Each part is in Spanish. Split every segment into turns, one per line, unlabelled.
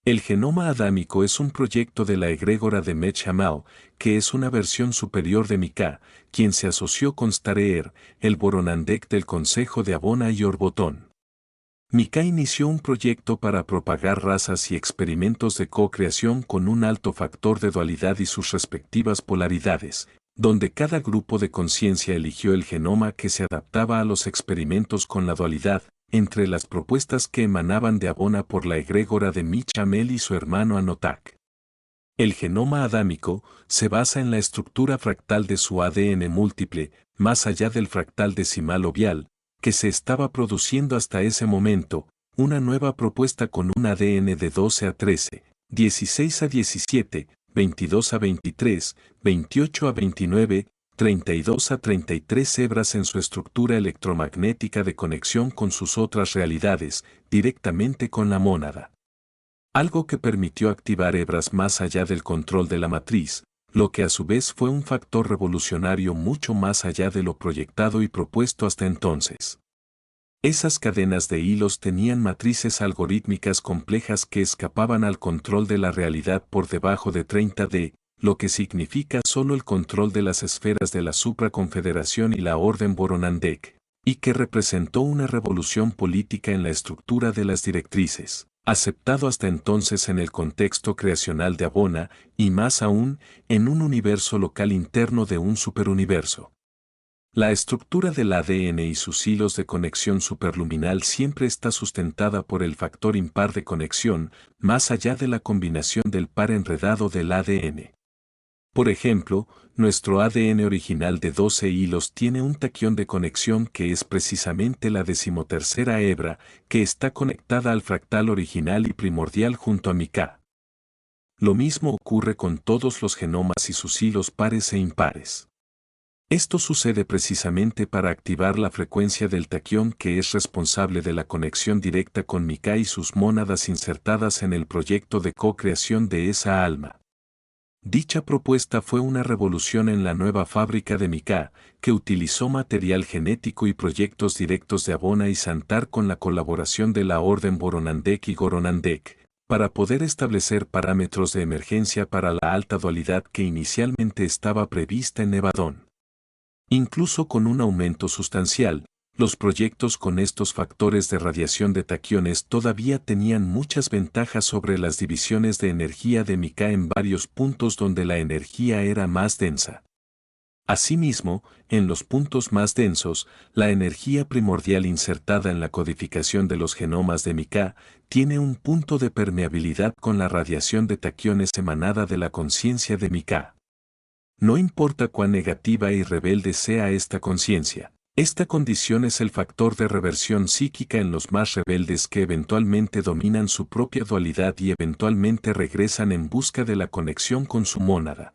El genoma adámico es un proyecto de la egrégora de Mech-Hamal, que es una versión superior de Mika, quien se asoció con Stareher, el Boronandek del Consejo de Abona y Orbotón. Mika inició un proyecto para propagar razas y experimentos de co-creación con un alto factor de dualidad y sus respectivas polaridades, donde cada grupo de conciencia eligió el genoma que se adaptaba a los experimentos con la dualidad, entre las propuestas que emanaban de Abona por la egrégora de Mich-Amel y su hermano Anotak. El genoma adámico se basa en la estructura fractal de su ADN múltiple, más allá del fractal decimal o vial, que se estaba produciendo hasta ese momento, una nueva propuesta con un ADN de 12 a 13, 16 a 17, 22 a 23, 28 a 29, 32 a 33 hebras en su estructura electromagnética de conexión con sus otras realidades, directamente con la mónada. Algo que permitió activar hebras más allá del control de la matriz, lo que a su vez fue un factor revolucionario mucho más allá de lo proyectado y propuesto hasta entonces. Esas cadenas de hilos tenían matrices algorítmicas complejas que escapaban al control de la realidad por debajo de 30D, lo que significa solo el control de las esferas de la supraconfederación y la orden Boronandek, y que representó una revolución política en la estructura de las directrices, aceptado hasta entonces en el contexto creacional de Abona, y más aún, en un universo local interno de un superuniverso. La estructura del ADN y sus hilos de conexión superluminal siempre está sustentada por el factor impar de conexión, más allá de la combinación del par enredado del ADN. Por ejemplo, nuestro ADN original de 12 hilos tiene un taquión de conexión que es precisamente la decimotercera hebra, que está conectada al fractal original y primordial junto a Mika. Lo mismo ocurre con todos los genomas y sus hilos pares e impares. Esto sucede precisamente para activar la frecuencia del taquión que es responsable de la conexión directa con Mika y sus mónadas insertadas en el proyecto de co-creación de esa alma. Dicha propuesta fue una revolución en la nueva fábrica de Mika, que utilizó material genético y proyectos directos de Abona y Santar con la colaboración de la Orden Boronandek y Goronandek, para poder establecer parámetros de emergencia para la alta dualidad que inicialmente estaba prevista en Nevadón. Incluso con un aumento sustancial, los proyectos con estos factores de radiación de taquiones todavía tenían muchas ventajas sobre las divisiones de energía de Mika en varios puntos donde la energía era más densa. Asimismo, en los puntos más densos, la energía primordial insertada en la codificación de los genomas de Mika tiene un punto de permeabilidad con la radiación de taquiones emanada de la conciencia de Mika. No importa cuán negativa y rebelde sea esta conciencia, esta condición es el factor de reversión psíquica en los más rebeldes que eventualmente dominan su propia dualidad y eventualmente regresan en busca de la conexión con su mónada.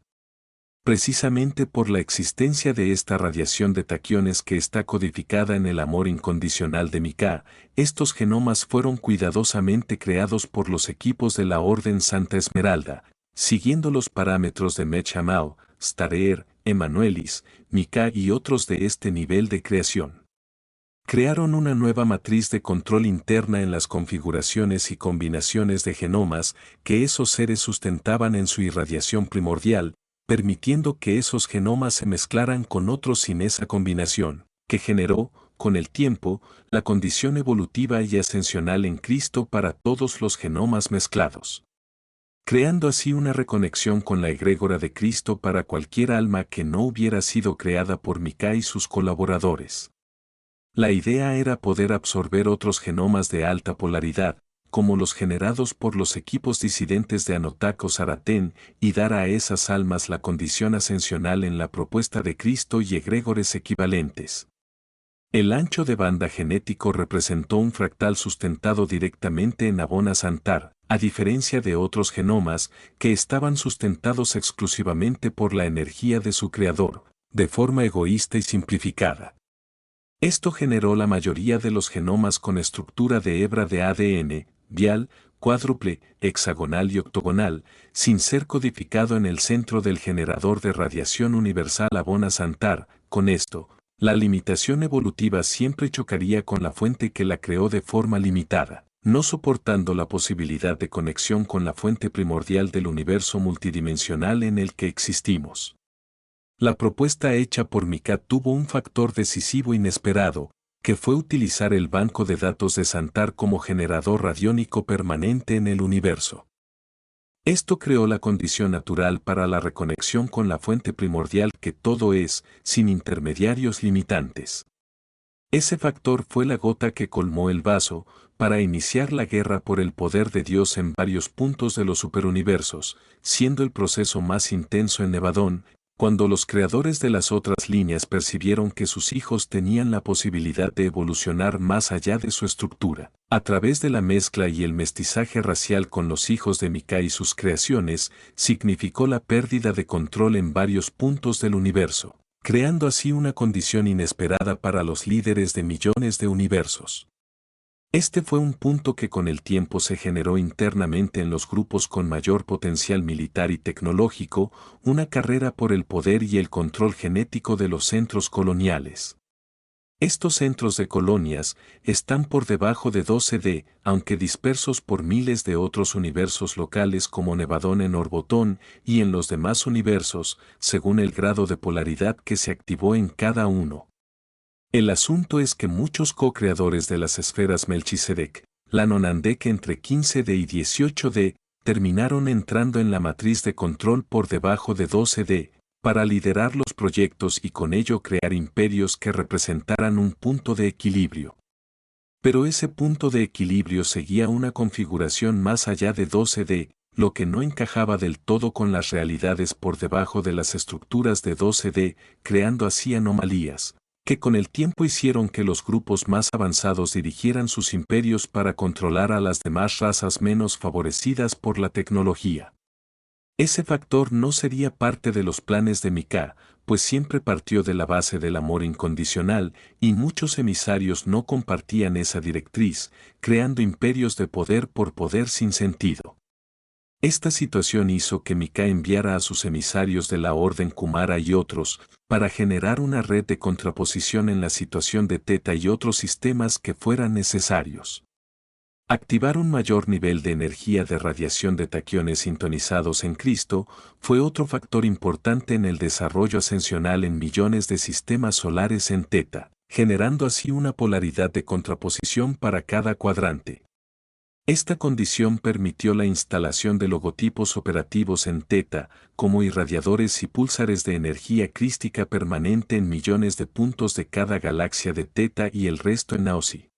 Precisamente por la existencia de esta radiación de taquiones que está codificada en el amor incondicional de Mika, estos genomas fueron cuidadosamente creados por los equipos de la Orden Santa Esmeralda, siguiendo los parámetros de Mech-Hamal, Stareher, Emanuelis, Mika y otros de este nivel de creación. Crearon una nueva matriz de control interna en las configuraciones y combinaciones de genomas que esos seres sustentaban en su irradiación primordial, permitiendo que esos genomas se mezclaran con otros sin esa combinación, que generó, con el tiempo, la condición evolutiva y ascensional en Cristo para todos los genomas mezclados, creando así una reconexión con la egrégora de Cristo para cualquier alma que no hubiera sido creada por Mika y sus colaboradores. La idea era poder absorber otros genomas de alta polaridad, como los generados por los equipos disidentes de Anotak o Zaratén, y dar a esas almas la condición ascensional en la propuesta de Cristo y egregores equivalentes. El ancho de banda genético representó un fractal sustentado directamente en Abona Santar, a diferencia de otros genomas que estaban sustentados exclusivamente por la energía de su creador, de forma egoísta y simplificada. Esto generó la mayoría de los genomas con estructura de hebra de ADN, vial, cuádruple, hexagonal y octogonal, sin ser codificado en el centro del generador de radiación universal Abona Santar. Con esto, la limitación evolutiva siempre chocaría con la fuente que la creó de forma limitada. no soportando la posibilidad de conexión con la fuente primordial del universo multidimensional en el que existimos. La propuesta hecha por Mika tuvo un factor decisivo inesperado, que fue utilizar el banco de datos de Xantar como generador radiónico permanente en el universo. Esto creó la condición natural para la reconexión con la fuente primordial que todo es, sin intermediarios limitantes. Ese factor fue la gota que colmó el vaso para iniciar la guerra por el poder de Dios en varios puntos de los superuniversos, siendo el proceso más intenso en Nevadón, cuando los creadores de las otras líneas percibieron que sus hijos tenían la posibilidad de evolucionar más allá de su estructura. A través de la mezcla y el mestizaje racial con los hijos de Mika y sus creaciones, significó la pérdida de control en varios puntos del universo, creando así una condición inesperada para los líderes de millones de universos. Este fue un punto que con el tiempo se generó internamente en los grupos con mayor potencial militar y tecnológico, una carrera por el poder y el control genético de los centros coloniales. Estos centros de colonias están por debajo de 12D, aunque dispersos por miles de otros universos locales como Nevadón en Orbotón y en los demás universos, según el grado de polaridad que se activó en cada uno. El asunto es que muchos co-creadores de las esferas Melchizedek, la Nonandek entre 15D y 18D, terminaron entrando en la matriz de control por debajo de 12D, para liderar los proyectos y con ello crear imperios que representaran un punto de equilibrio. Pero ese punto de equilibrio seguía una configuración más allá de 12D, lo que no encajaba del todo con las realidades por debajo de las estructuras de 12D, creando así anomalías, que con el tiempo hicieron que los grupos más avanzados dirigieran sus imperios para controlar a las demás razas menos favorecidas por la tecnología. Ese factor no sería parte de los planes de Mika, pues siempre partió de la base del amor incondicional, y muchos emisarios no compartían esa directriz, creando imperios de poder por poder sin sentido. Esta situación hizo que Mika enviara a sus emisarios de la Orden Kumara y otros, para generar una red de contraposición en la situación de Theta y otros sistemas que fueran necesarios. Activar un mayor nivel de energía de radiación de taquiones sintonizados en Cristo fue otro factor importante en el desarrollo ascensional en millones de sistemas solares en Theta, generando así una polaridad de contraposición para cada cuadrante. Esta condición permitió la instalación de logotipos operativos en Theta, como irradiadores y púlsares de energía crística permanente en millones de puntos de cada galaxia de Theta y el resto en Naosi.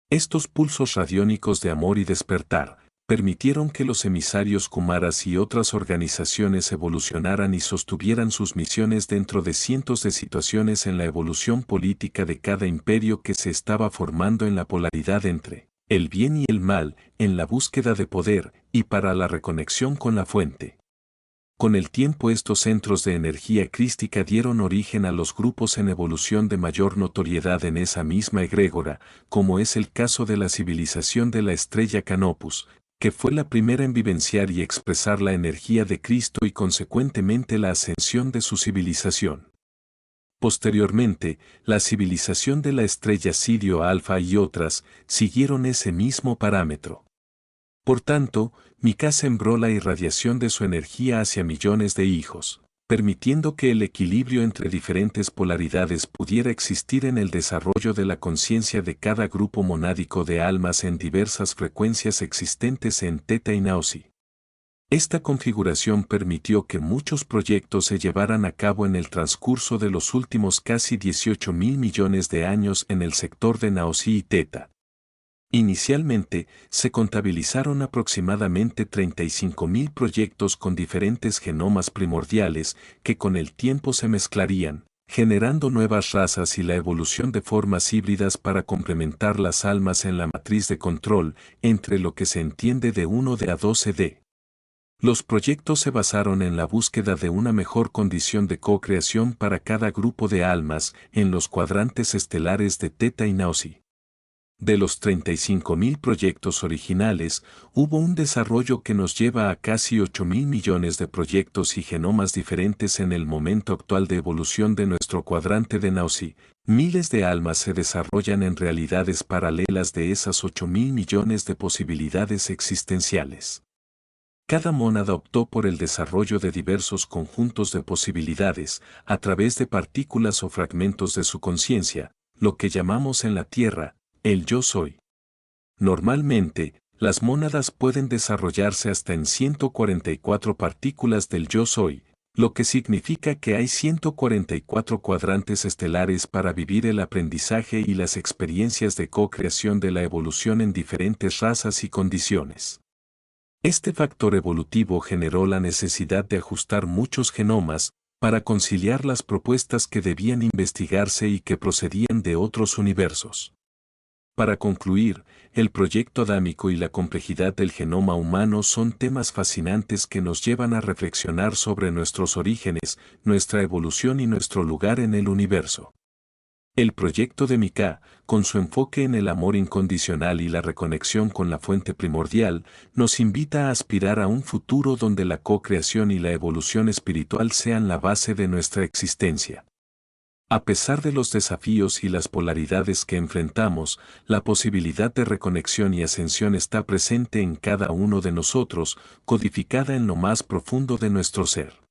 Estos pulsos radiónicos de amor y despertar permitieron que los emisarios Kumaras y otras organizaciones evolucionaran y sostuvieran sus misiones dentro de cientos de situaciones en la evolución política de cada imperio que se estaba formando en la polaridad entre el bien y el mal, en la búsqueda de poder y para la reconexión con la fuente. Con el tiempo estos centros de energía crística dieron origen a los grupos en evolución de mayor notoriedad en esa misma egrégora, como es el caso de la civilización de la estrella Canopus, que fue la primera en vivenciar y expresar la energía de Cristo y consecuentemente la ascensión de su civilización. Posteriormente, la civilización de la estrella Sirio Alfa y otras siguieron ese mismo parámetro. Por tanto, Mika sembró la irradiación de su energía hacia millones de hijos, permitiendo que el equilibrio entre diferentes polaridades pudiera existir en el desarrollo de la conciencia de cada grupo monádico de almas en diversas frecuencias existentes en Theta y Naosi. Esta configuración permitió que muchos proyectos se llevaran a cabo en el transcurso de los últimos casi 18.000 millones de años en el sector de Naosi y Theta. Inicialmente, se contabilizaron aproximadamente 35.000 proyectos con diferentes genomas primordiales que con el tiempo se mezclarían, generando nuevas razas y la evolución de formas híbridas para complementar las almas en la matriz de control entre lo que se entiende de 1D a 12D. Los proyectos se basaron en la búsqueda de una mejor condición de co-creación para cada grupo de almas en los cuadrantes estelares de Theta y Naosi. De los 35.000 proyectos originales, hubo un desarrollo que nos lleva a casi 8.000 millones de proyectos y genomas diferentes en el momento actual de evolución de nuestro cuadrante de Nautsi. Miles de almas se desarrollan en realidades paralelas de esas 8.000 millones de posibilidades existenciales. Cada mónada optó por el desarrollo de diversos conjuntos de posibilidades a través de partículas o fragmentos de su conciencia, lo que llamamos en la Tierra, el yo soy. Normalmente, las mónadas pueden desarrollarse hasta en 144 partículas del yo soy, lo que significa que hay 144 cuadrantes estelares para vivir el aprendizaje y las experiencias de co-creación de la evolución en diferentes razas y condiciones. Este factor evolutivo generó la necesidad de ajustar muchos genomas para conciliar las propuestas que debían investigarse y que procedían de otros universos. Para concluir, el proyecto adámico y la complejidad del genoma humano son temas fascinantes que nos llevan a reflexionar sobre nuestros orígenes, nuestra evolución y nuestro lugar en el universo. El proyecto de Mika, con su enfoque en el amor incondicional y la reconexión con la fuente primordial, nos invita a aspirar a un futuro donde la co-creación y la evolución espiritual sean la base de nuestra existencia. A pesar de los desafíos y las polaridades que enfrentamos, la posibilidad de reconexión y ascensión está presente en cada uno de nosotros, codificada en lo más profundo de nuestro ser.